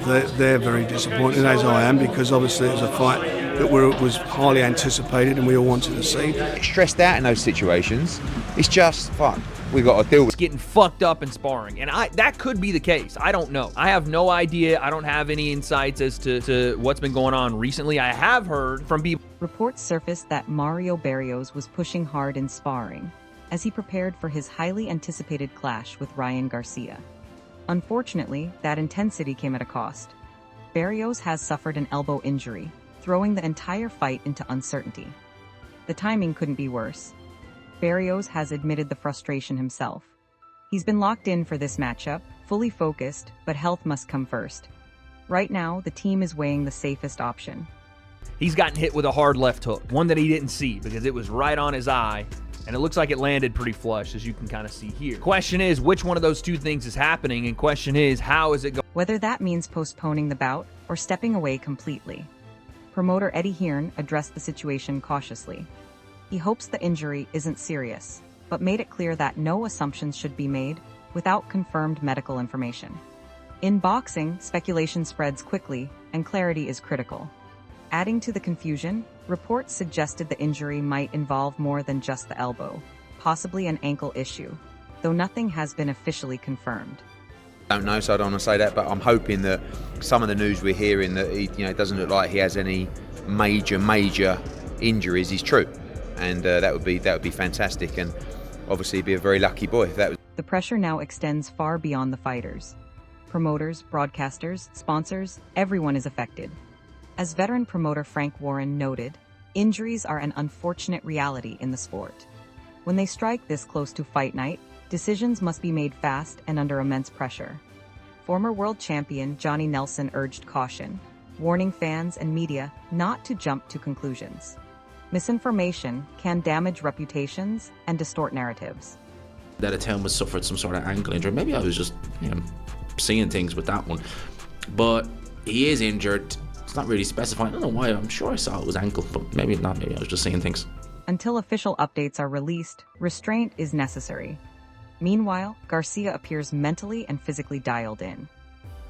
they're very disappointed, as I am, because obviously it was a fight that was highly anticipated and we all wanted to see. Stressed out in those situations, it's just fuck. We've got to deal with getting fucked up in sparring, and that could be the case. I don't know. I have no idea. I don't have any insights as to what's been going on recently. I have heard from people. Reports surfaced that Mario Barrios was pushing hard in sparring as he prepared for his highly anticipated clash with Ryan Garcia. Unfortunately, that intensity came at a cost. Barrios has suffered an elbow injury, throwing the entire fight into uncertainty. The timing couldn't be worse. Barrios has admitted the frustration himself. He's been locked in for this matchup, fully focused, but health must come first. Right now, the team is weighing the safest option. He's gotten hit with a hard left hook, one that he didn't see because it was right on his eye, and it looks like it landed pretty flush, as you can kind of see here. Question is, which one of those two things is happening, and question is, how is it going? Whether that means postponing the bout or stepping away completely. Promoter Eddie Hearn addressed the situation cautiously. He hopes the injury isn't serious, but made it clear that no assumptions should be made without confirmed medical information. In boxing, speculation spreads quickly, and clarity is critical. Adding to the confusion, reports suggested the injury might involve more than just the elbow, possibly an ankle issue, though nothing has been officially confirmed. I don't know, so I don't want to say that, but I'm hoping that some of the news we're hearing that it doesn't look like he has any major injuries is true. And that would be fantastic, and obviously be a very lucky boy if that was. The pressure now extends far beyond the fighters. Promoters, broadcasters, sponsors, everyone is affected. As veteran promoter Frank Warren noted, injuries are an unfortunate reality in the sport. When they strike this close to fight night, decisions must be made fast and under immense pressure. Former world champion Johnny Nelson urged caution, warning fans and media not to jump to conclusions. Misinformation can damage reputations and distort narratives. That attempt was suffered some sort of ankle injury. Maybe I was just seeing things with that one. But he is injured. It's not really specifying. I don't know why. I'm sure I saw it was ankle, but maybe not. Maybe I was just seeing things. Until official updates are released, restraint is necessary. Meanwhile, Garcia appears mentally and physically dialed in.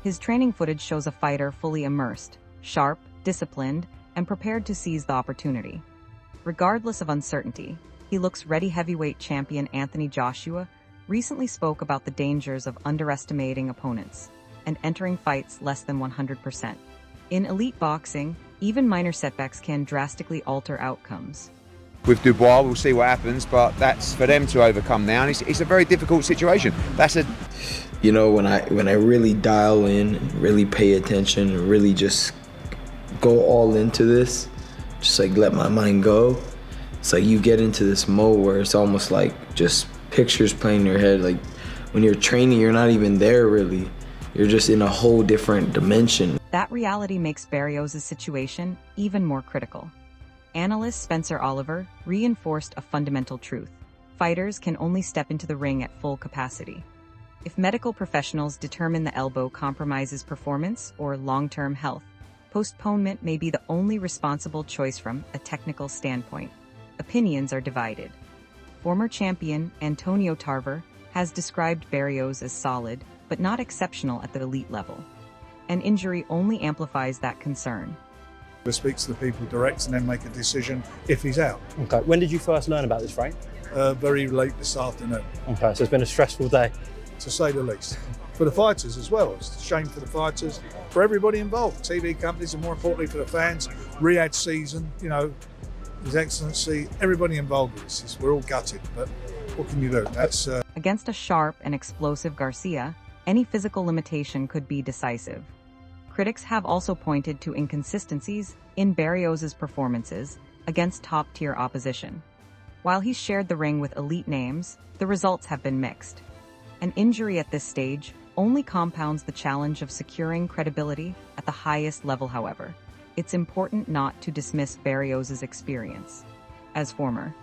His training footage shows a fighter fully immersed, sharp, disciplined, and prepared to seize the opportunity. Regardless of uncertainty, he looks ready. Heavyweight champion Anthony Joshua recently spoke about the dangers of underestimating opponents and entering fights less than 100%. In elite boxing, even minor setbacks can drastically alter outcomes. With Dubois, we'll see what happens, but that's for them to overcome now, and it's a very difficult situation. When I really dial in, really pay attention, really just go all into this, just like let my mind go. It's like you get into this mode where it's almost like just pictures playing in your head. Like when you're training, you're not even there really. You're just in a whole different dimension. That reality makes Barrios' situation even more critical. Analyst Spencer Oliver reinforced a fundamental truth. Fighters can only step into the ring at full capacity. If medical professionals determine the elbow compromises performance or long-term health, postponement may be the only responsible choice from a technical standpoint. Opinions are divided. Former champion Antonio Tarver has described Barrios as solid, but not exceptional at the elite level. An injury only amplifies that concern. We'll speak to the people direct and then make a decision if he's out. Okay, when did you first learn about this, Frank? Very late this afternoon. Okay, so it's been a stressful day. To say the least. For the fighters as well. It's a shame for the fighters, for everybody involved, TV companies, and more importantly for the fans. Riyadh season, His Excellency, everybody involved with this. We're all gutted, but what can you do? That's Against a sharp and explosive Garcia, any physical limitation could be decisive. Critics have also pointed to inconsistencies in Barrios' performances against top-tier opposition. While he's shared the ring with elite names, the results have been mixed. An injury at this stage only compounds the challenge of securing credibility at the highest level, however. It's important not to dismiss Barrios' experience. As former.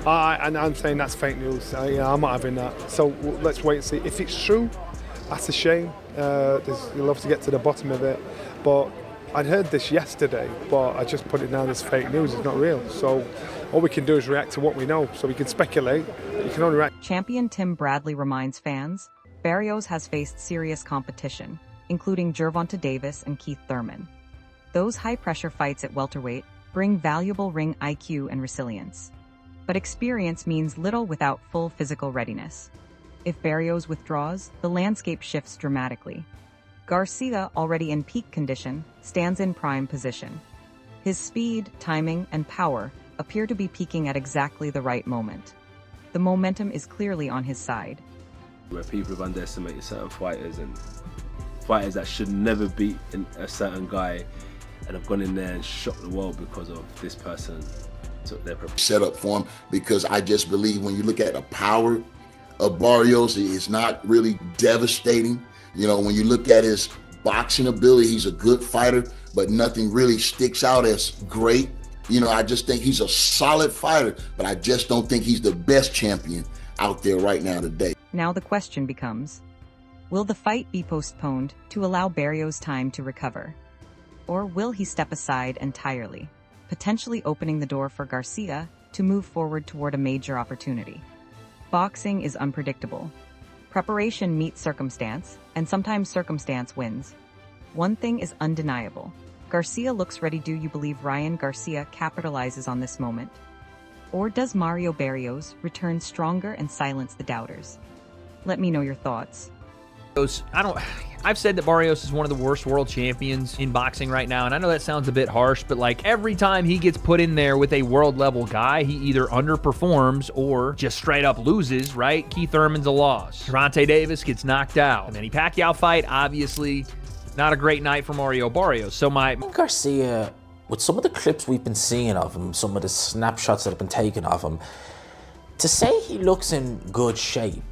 And I'm saying that's fake news. I'm not having that. So let's wait and see. If it's true, that's a shame. You'll have to get to the bottom of it. But I'd heard this yesterday, but I just put it down as fake news. It's not real. So all we can do is react to what we know. So we can speculate. You can only react. Champion Tim Bradley reminds fans, Barrios has faced serious competition, including Gervonta Davis and Keith Thurman. Those high-pressure fights at welterweight bring valuable ring IQ and resilience. But experience means little without full physical readiness. If Barrios withdraws, the landscape shifts dramatically. Garcia, already in peak condition, stands in prime position. His speed, timing, and power appear to be peaking at exactly the right moment. The momentum is clearly on his side. Where people have underestimated certain fighters and fighters that should never beat a certain guy and have gone in there and shocked the world because of this person took their set up for him, because I just believe when you look at the power of Barrios, it's not really devastating. You know, when you look at his boxing ability, he's a good fighter, but nothing really sticks out as great. You know, I just think he's a solid fighter, but I just don't think he's the best champion out there right now today. Now the question becomes, will the fight be postponed to allow Barrios time to recover? Or will he step aside entirely, potentially opening the door for Garcia to move forward toward a major opportunity? Boxing is unpredictable. Preparation meets circumstance, and sometimes circumstance wins. One thing is undeniable. Garcia looks ready. Do you believe Ryan Garcia capitalizes on this moment? Or does Mario Barrios return stronger and silence the doubters? Let me know your thoughts. I've said that Barrios is one of the worst world champions in boxing right now, and I know that sounds a bit harsh, but like every time he gets put in there with a world level guy, he either underperforms or just straight up loses, right? Keith Thurman's a loss. Gervonta Davis gets knocked out. And then Pacquiao fight, obviously not a great night for Mario Barrios. So Garcia, with some of the clips we've been seeing of him, some of the snapshots that have been taken of him, to say he looks in good shape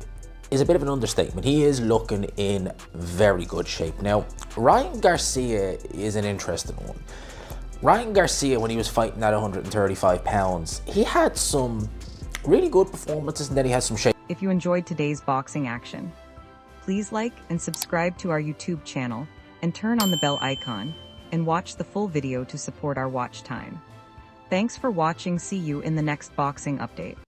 is a bit of an understatement. He is looking in very good shape. Now, Ryan Garcia is an interesting one. Ryan Garcia, when he was fighting at 135 pounds, he had some really good performances, and then he had some shape. If you enjoyed today's boxing action, please like and subscribe to our YouTube channel and turn on the bell icon and watch the full video to support our watch time. Thanks for watching. See you in the next boxing update.